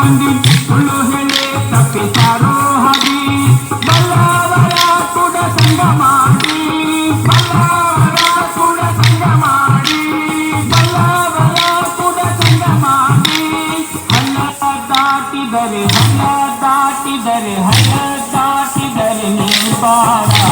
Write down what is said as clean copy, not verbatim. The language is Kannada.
ಮಂದಿ ಸುಳ್ಳು ಹೇಳಿ ತಪ್ಪಿಸಾರೋ ಹದಿ ಬಲ್ಲವರ ಕೂಡ ಸಂಗ ಮಾಡಿ ಬಲ್ಲವರ ಕೂಡ ಸಂಗ ಮಾಡಿ ಬಲ್ಲವರ ಕೂಡ ಸಂಗ ಮಾಡಿ ಹಳ್ಳ ದಾಟಿದರೆ ಹಳ್ಳ ದಾಟಿದರೆ ಹಳ್ಳ ದಾಟಿದರೆ ನೀ ಬಾರ